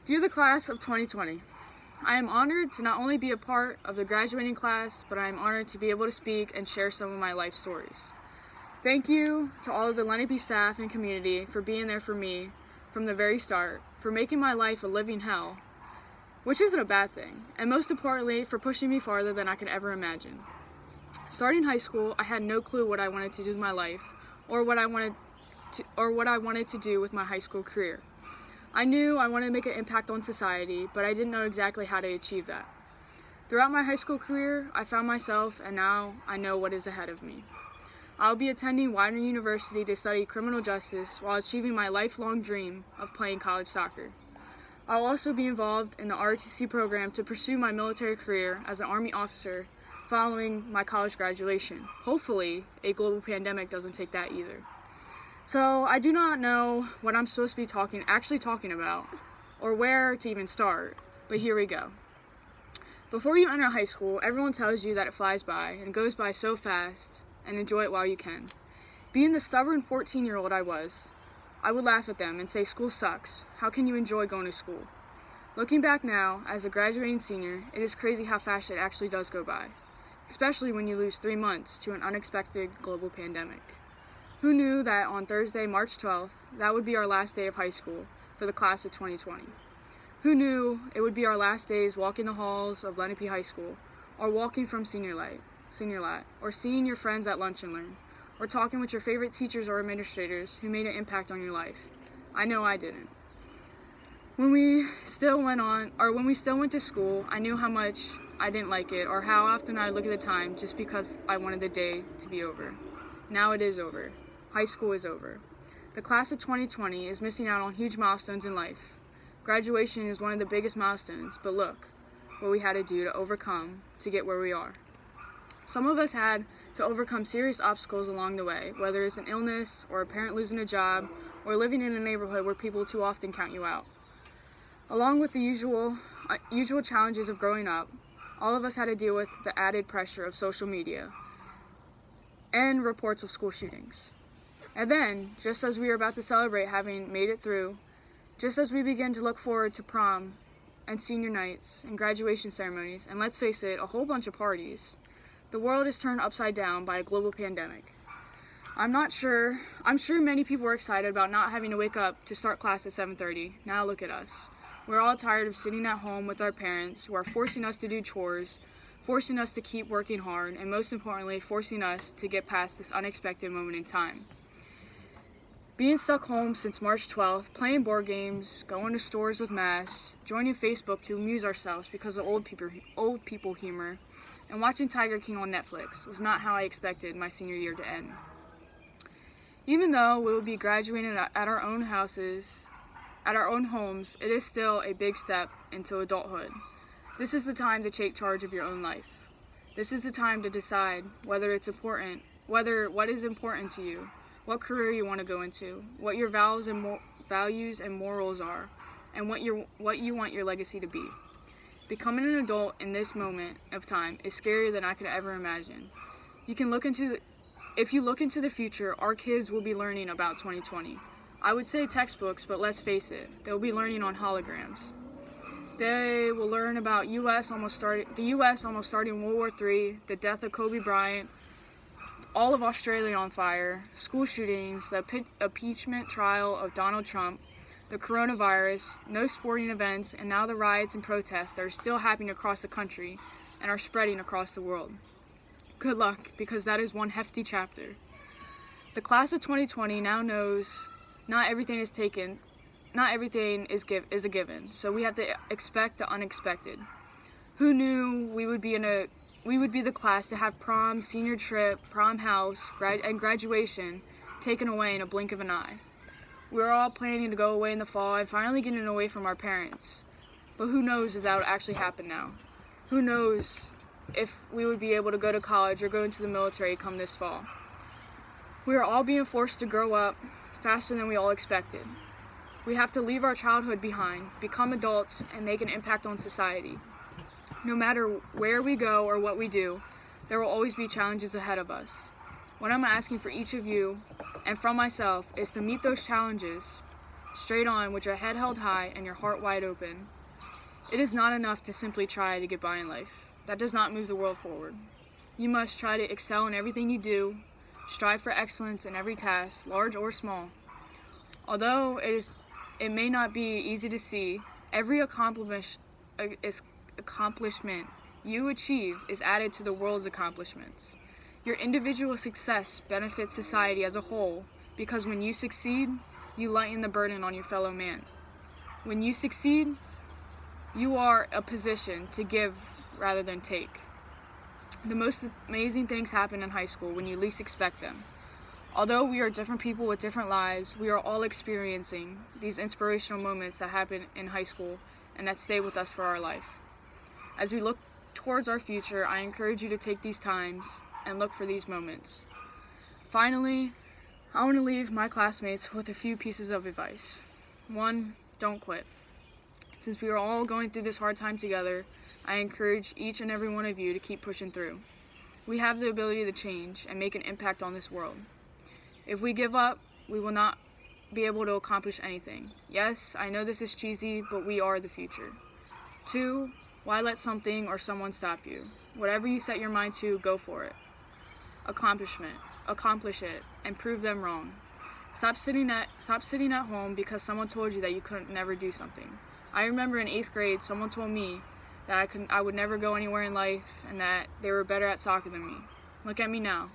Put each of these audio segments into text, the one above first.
Dear the class of 2020, I am honored to not only be a part of the graduating class, but I am honored to be able to speak and share some of my life stories. Thank you to all of the Lenape staff and community for being there for me from the very start, for making my life a living hell, which isn't a bad thing, and most importantly, for pushing me farther than I could ever imagine. Starting high school, I had no clue what I wanted to do with my life, or what I wanted to do with my high school career. I knew I wanted to make an impact on society, but I didn't know exactly how to achieve that. Throughout my high school career, I found myself, and now I know what is ahead of me. I'll be attending Widener University to study criminal justice while achieving my lifelong dream of playing college soccer. I'll also be involved in the ROTC program to pursue my military career as an Army officer following my college graduation. Hopefully, a global pandemic doesn't take that either. So I do not know what I'm supposed to be actually talking about, or where to even start, but here we go. Before you enter high school, everyone tells you that it flies by and goes by so fast, and enjoy it while you can. Being the stubborn 14-year-old I was, I would laugh at them and say school sucks. How can you enjoy going to school? Looking back now, as a graduating senior, it is crazy how fast it actually does go by, especially when you lose 3 months to an unexpected global pandemic. Who knew that on Thursday, March 12th, that would be our last day of high school for the class of 2020? Who knew it would be our last days walking the halls of Lenape High School, or walking from senior lat, or seeing your friends at lunch and learn, or talking with your favorite teachers or administrators who made an impact on your life? I know I didn't. When we still went to school, I knew how much I didn't like it, or how often I'd look at the time just because I wanted the day to be over. Now it is over. High school is over. The class of 2020 is missing out on huge milestones in life. Graduation is one of the biggest milestones, but look what we had to do to overcome to get where we are. Some of us had to overcome serious obstacles along the way, whether it's an illness, or a parent losing a job, or living in a neighborhood where people too often count you out. Along with the usual challenges of growing up, all of us had to deal with the added pressure of social media and reports of school shootings. And then, just as we were about to celebrate having made it through, just as we begin to look forward to prom and senior nights and graduation ceremonies, and let's face it, a whole bunch of parties, the world is turned upside down by a global pandemic. I'm sure many people were excited about not having to wake up to start class at 7:30. Now look at us. We're all tired of sitting at home with our parents who are forcing us to do chores, forcing us to keep working hard, and most importantly, forcing us to get past this unexpected moment in time. Being stuck home since March 12th, playing board games, going to stores with masks, joining Facebook to amuse ourselves because of old people humor, and watching Tiger King on Netflix was not how I expected my senior year to end. Even though we will be graduating at our own homes, it is still a big step into adulthood. This is the time to take charge of your own life. This is the time to decide what is important to you, what career you want to go into, what your values and morals are, and what you want your legacy to be. Becoming an adult in this moment of time is scarier than I could ever imagine. If you look into the future, our kids will be learning about 2020. I would say textbooks, but let's face it, they'll be learning on holograms. They will learn about the U.S. almost starting World War III, the death of Kobe Bryant, all of Australia on fire, school shootings, the impeachment trial of Donald Trump, the coronavirus, no sporting events, and now the riots and protests that are still happening across the country and are spreading across the world. Good luck, because that is one hefty chapter. The class of 2020 now knows not everything is a given, so we have to expect the unexpected. Who knew we would be the class to have prom, senior trip, prom house, and graduation taken away in a blink of an eye? We're all planning to go away in the fall and finally getting away from our parents. But who knows if that would actually happen now? Who knows if we would be able to go to college or go into the military come this fall? We are all being forced to grow up faster than we all expected. We have to leave our childhood behind, become adults, and make an impact on society. No matter where we go or what we do, there will always be challenges ahead of us. What I'm asking for each of you and from myself is to meet those challenges straight on with your head held high and your heart wide open. It is not enough to simply try to get by in life. That does not move the world forward. You must try to excel in everything you do, strive for excellence in every task, large or small. Although it may not be easy to see, every accomplishment you achieve is added to the world's accomplishments. Your individual success benefits society as a whole because when you succeed, you lighten the burden on your fellow man. When you succeed, you are a position to give rather than take. The most amazing things happen in high school when you least expect them. Although we are different people with different lives, we are all experiencing these inspirational moments that happen in high school and that stay with us for our life. As we look towards our future, I encourage you to take these times and look for these moments. Finally, I want to leave my classmates with a few pieces of advice. 1, don't quit. Since we are all going through this hard time together, I encourage each and every one of you to keep pushing through. We have the ability to change and make an impact on this world. If we give up, we will not be able to accomplish anything. Yes, I know this is cheesy, but we are the future. 2, why let something or someone stop you? Whatever you set your mind to, go for it. Accomplish it, and prove them wrong. Stop sitting at home because someone told you that you could never do something. I remember in 8th grade, someone told me that I would never go anywhere in life and that they were better at soccer than me. Look at me now.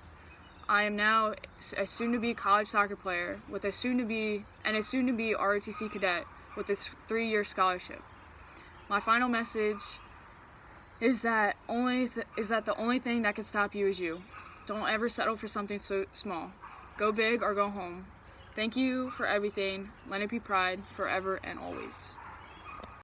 I am now a soon-to-be college soccer player with a soon-to-be ROTC cadet with a 3-year scholarship. My final message is that the only thing that can stop you is you. Don't ever settle for something so small. Go big or go home. Thank you for everything. Lenape Pride, forever and always.